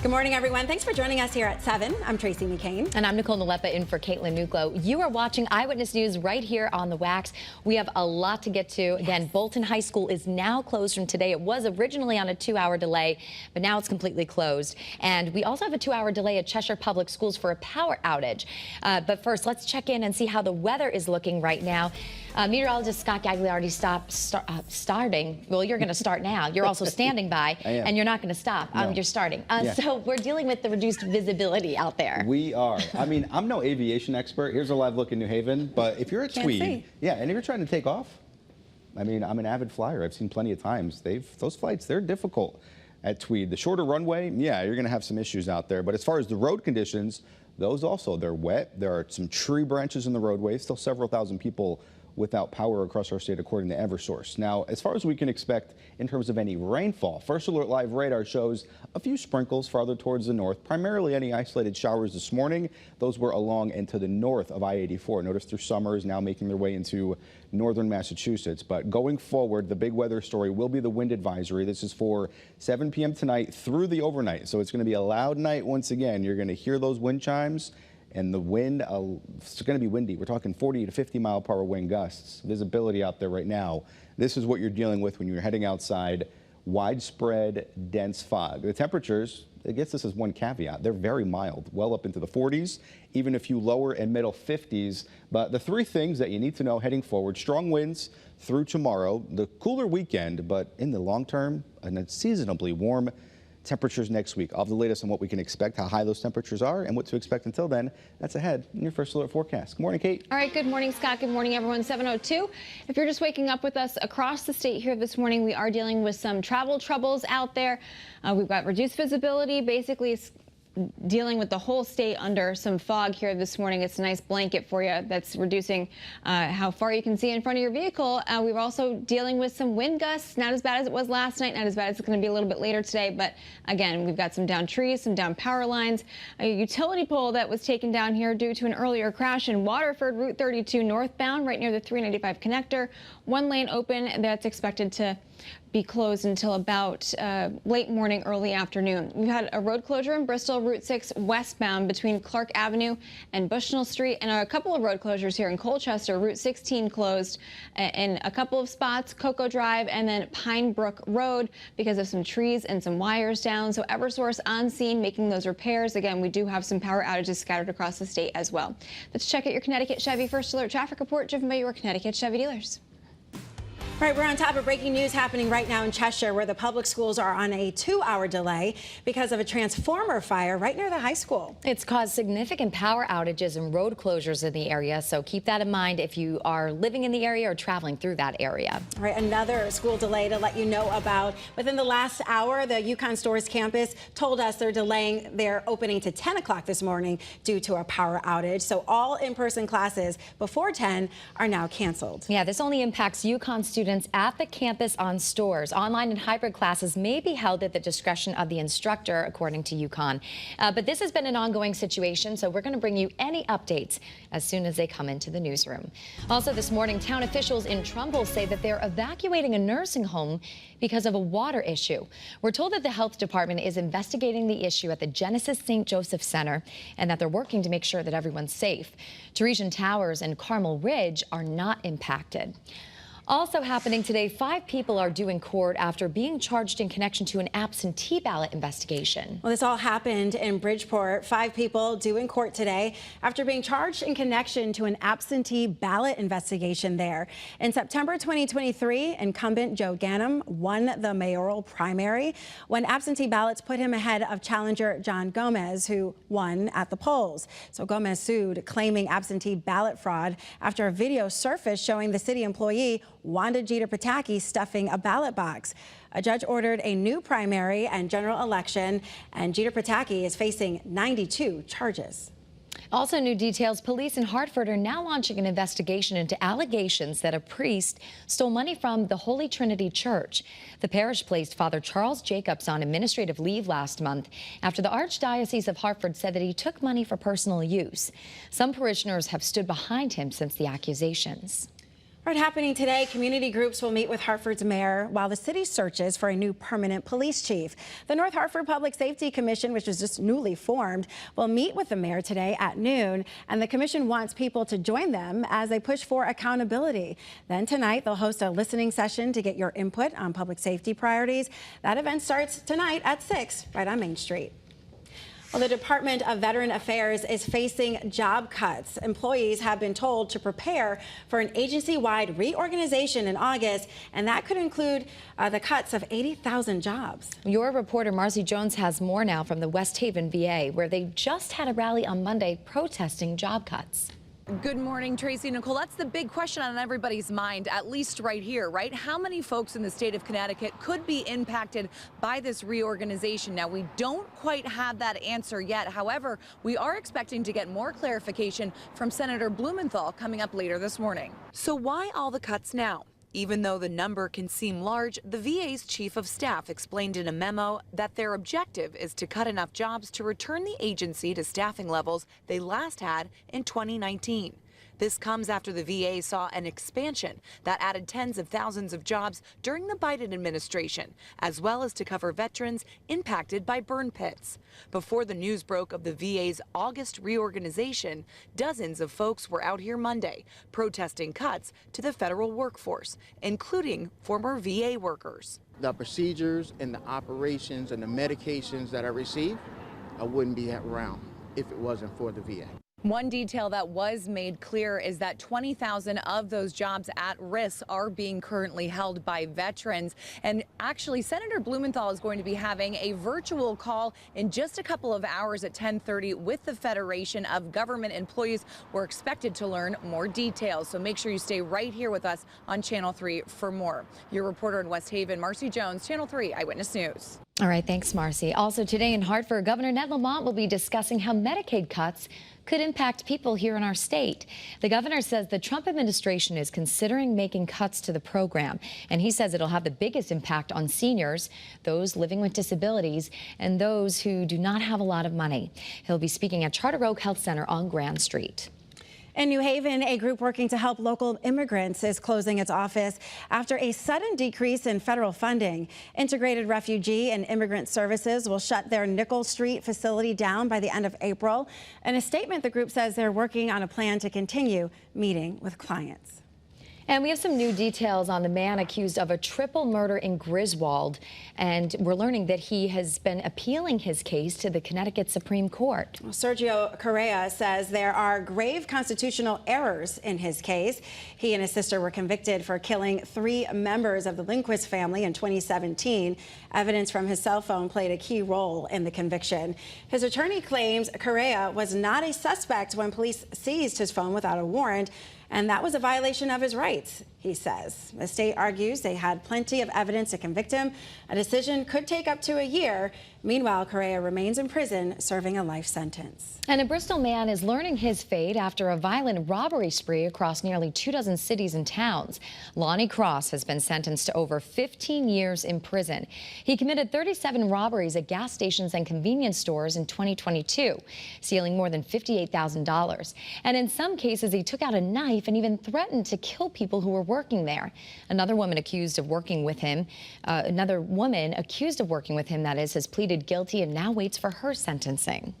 Good morning, everyone. Thanks for joining us here at 7. I'm Tracey McCain. And I'm Nicole Nalepa in for Caitlin Nuklo. You are watching Eyewitness News right here on the Wax. We have a lot to get to. Again, Bolton High School is now closed from today. It was originally on a 2-hour delay, but now it's completely closed. And we also have a 2-hour delay at Cheshire Public Schools for a power outage. But first, let's check in and see how the weather is looking right now. Meteorologist Scott Gagliardi starting. Well, you're going to start now. You're also standing by, and you're not going to stop. No. You're starting. So we're dealing with the reduced visibility out there. We are. I mean, I'm no aviation expert. Here's a live look in New Haven. But if you're at Tweed, and if you're trying to take off, I mean, I'm an avid flyer. I've seen plenty of times. Those flights, they're difficult at Tweed. The shorter runway, yeah, you're going to have some issues out there. But as far as the road conditions, those also, they're wet. There are some tree branches in the roadway. Still several thousand people without power across our state, according to Eversource. Now, as far as we can expect in terms of any rainfall, First Alert Live radar shows a few sprinkles farther towards the north, primarily any isolated showers this morning. Those were along and to the north of I-84. Notice through summer is now making their way into northern Massachusetts. But going forward, the big weather story will be the wind advisory. This is for 7 p.m. tonight through the overnight. So it's going to be a loud night once again. You're going to hear those wind chimes. And the wind, it's going to be windy. We're talking 40 to 50 mile per hour wind gusts. Visibility out there right now. This is what you're dealing with when you're heading outside. Widespread, dense fog. The temperatures, I guess this is one caveat, they're very mild, well up into the 40s, even a few lower and middle 50s. But the three things that you need to know heading forward: strong winds through tomorrow, the cooler weekend, but in the long term, an unseasonably warm temperatures next week. I'll have the latest on what we can expect, how high those temperatures are, and what to expect until then. That's ahead in your First Alert forecast. Good morning, Kate. All right, good morning, Scott. Good morning, everyone. 7:02. If you're just waking up with us across the state here this morning, we are dealing with some travel troubles out there. We've got reduced visibility, basically dealing with the whole state under some fog here this morning. It's a nice blanket for you that's reducing how far you can see in front of your vehicle. We're also dealing with some wind gusts, not as bad as it was last night, not as bad as it's going to be a little bit later today. But again, we've got some down trees, some down power lines, a utility pole that was taken down here due to an earlier crash in Waterford, Route 32 northbound, right near the 395 connector. One lane open. That's expected to be closed until about late morning, early afternoon. We've had a road closure in Bristol, Route 6 westbound between Clark Avenue and Bushnell Street, and a couple of road closures here in Colchester. Route 16 closed in a couple of spots, Cocoa Drive and then Pine Brook Road, because of some trees and some wires down. So Eversource on scene making those repairs. Again, we do have some power outages scattered across the state as well. Let's check out your Connecticut Chevy First Alert traffic report driven by your Connecticut Chevy dealers. All right, we're on top of breaking news happening right now in Cheshire, where the public schools are on a 2-hour delay because of a transformer fire right near the high school. It's caused significant power outages and road closures in the area, so keep that in mind if you are living in the area or traveling through that area. All right, another school delay to let you know about. Within the last hour, the UConn Stores campus told us they're delaying their opening to 10 o'clock this morning due to a power outage. So all in-person classes before 10 are now canceled. Yeah, this only impacts UConn students at the campus on Stores. Online and hybrid classes may be held at the discretion of the instructor, according to UConn. But this has been an ongoing situation, so we're going to bring you any updates as soon as they come into the newsroom. Also this morning, town officials in Trumbull say that they're evacuating a nursing home because of a water issue. We're told that the health department is investigating the issue at the Genesis St. Joseph Center and that they're working to make sure that everyone's safe. Teresian Towers and Carmel Ridge are not impacted. Also happening today, 5 people are due in court after being charged in connection to an absentee ballot investigation. Well, this all happened in Bridgeport. 5 people due in court today after being charged in connection to an absentee ballot investigation there. In September 2023, incumbent Joe Ganim won the mayoral primary when absentee ballots put him ahead of challenger John Gomez, who won at the polls. So Gomez sued, claiming absentee ballot fraud after a video surfaced showing the city employee Wanda Jeter Pataki stuffing a ballot box. A judge ordered a new primary and general election, and Jeter Pataki is facing 92 charges. Also, new details. Police in Hartford are now launching an investigation into allegations that a priest stole money from the Holy Trinity Church. The parish placed Father Charles Jacobs on administrative leave last month after the Archdiocese of Hartford said that he took money for personal use. Some parishioners have stood behind him since the accusations. Right, happening today, community groups will meet with Hartford's mayor while the city searches for a new permanent police chief. The North Hartford Public Safety Commission, which was just newly formed, will meet with the mayor today at noon, and the commission wants people to join them as they push for accountability. Then tonight, they'll host a listening session to get your input on public safety priorities. That event starts tonight at 6 right on Main Street. Well, the Department of Veteran Affairs is facing job cuts. Employees have been told to prepare for an agency-wide reorganization in August, and that could include the cuts of 80,000 jobs. Your reporter Marcy Jones has more now from the West Haven VA, where they just had a rally on Monday protesting job cuts. Good morning, Tracey. Nicole, that's the big question on everybody's mind, at least right here, right? How many folks in the state of Connecticut could be impacted by this reorganization? Now, we don't quite have that answer yet. However, we are expecting to get more clarification from Senator Blumenthal coming up later this morning. So why all the cuts now? Even though the number can seem large, the VA's chief of staff explained in a memo that their objective is to cut enough jobs to return the agency to staffing levels they last had in 2019. This comes after the VA saw an expansion that added tens of thousands of jobs during the Biden administration, as well as to cover veterans impacted by burn pits. Before the news broke of the VA's August reorganization, dozens of folks were out here Monday protesting cuts to the federal workforce, including former VA workers. The procedures and the operations and the medications that I receive, I wouldn't be around if it wasn't for the VA. One detail that was made clear is that 20,000 of those jobs at risk are being currently held by veterans. And actually, Senator Blumenthal is going to be having a virtual call in just a couple of hours at 10:30 with the Federation of Government Employees. We're expected to learn more details. So make sure you stay right here with us on Channel 3 for more. Your reporter in West Haven, Marcy Jones, Channel 3 Eyewitness News. All right, thanks, Marcy. Also today in Hartford, Governor Ned Lamont will be discussing how Medicaid cuts could impact people here in our state. The governor says the Trump administration is considering making cuts to the program, and he says it'll have the biggest impact on seniors, those living with disabilities, and those who do not have a lot of money. He'll be speaking at Charter Oak Health Center on Grand Street. In New Haven, a group working to help local immigrants is closing its office after a sudden decrease in federal funding. Integrated Refugee and Immigrant Services will shut their Nicole Street facility down by the end of April. In a statement, the group says they're working on a plan to continue meeting with clients. And we have some new details on the man accused of a triple murder in Griswold. And we're learning that he has been appealing his case to the Connecticut Supreme Court. Sergio Correa says there are grave constitutional errors in his case. He and his sister were convicted for killing 3 members of the Lindquist family in 2017. Evidence from his cell phone played a key role in the conviction. His attorney claims Correa was not a suspect when police seized his phone without a warrant, and that was a violation of his rights, he says. The state argues they had plenty of evidence to convict him. A decision could take up to a year. Meanwhile, Correa remains in prison serving a life sentence. And a Bristol man is learning his fate after a violent robbery spree across nearly 24 cities and towns. Lonnie Cross has been sentenced to over 15 years in prison. He committed 37 robberies at gas stations and convenience stores in 2022, stealing more than $58,000. And in some cases, he took out a knife and even threatened to kill people who were working there. Another woman accused of working with him, that is, has pleaded guilty and now waits for her sentencing.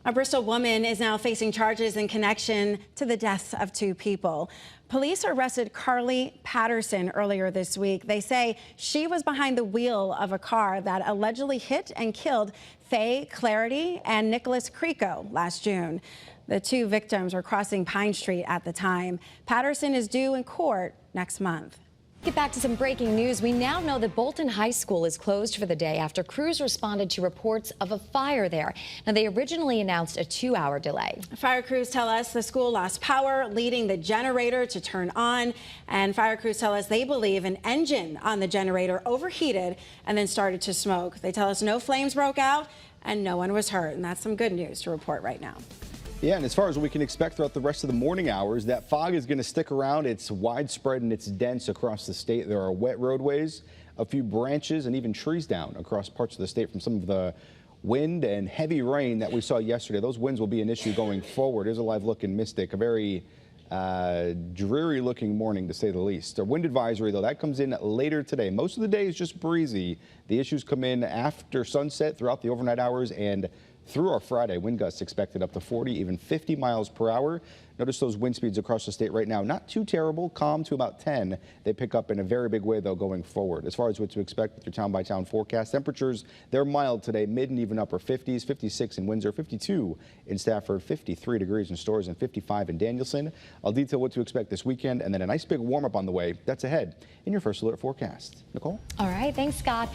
A Bristol woman is now facing charges in connection to the deaths of 2 people. Police arrested Carly Patterson earlier this week. They say she was behind the wheel of a car that allegedly hit and killed Faye Clarity and Nicholas Creco last June. The 2 victims were crossing Pine Street at the time. Patterson is due in court next month. Get back to some breaking news. We now know that Bolton High School is closed for the day after crews responded to reports of a fire there. Now, they originally announced a 2-hour delay. Fire crews tell us the school lost power, leading the generator to turn on. And fire crews tell us they believe an engine on the generator overheated and then started to smoke. They tell us no flames broke out and no one was hurt. And that's some good news to report right now. Yeah, and as far as what we can expect throughout the rest of the morning hours, that fog is going to stick around. It's widespread and it's dense across the state. There are wet roadways, a few branches, and even trees down across parts of the state from some of the wind and heavy rain that we saw yesterday. Those winds will be an issue going forward. Here's a live look in Mystic, a very Dreary looking morning, to say the least. A wind advisory, though, that comes in later today. Most of the day is just breezy. The issues come in after sunset throughout the overnight hours and through our Friday. Wind gusts expected up to 40, even 50 miles per hour. Notice those wind speeds across the state right now. Not too terrible, calm to about 10. They pick up in a very big way, though, going forward. As far as what to expect with your town-by-town forecast, temperatures, they're mild today, mid and even upper 50s, 56 in Windsor, 52 in Stafford, 53 degrees in Storrs, and 55 in Danielson. I'll detail what to expect this weekend, and then a nice big warm-up on the way. That's ahead in your First Alert forecast. Nicole? All right, thanks, Scott.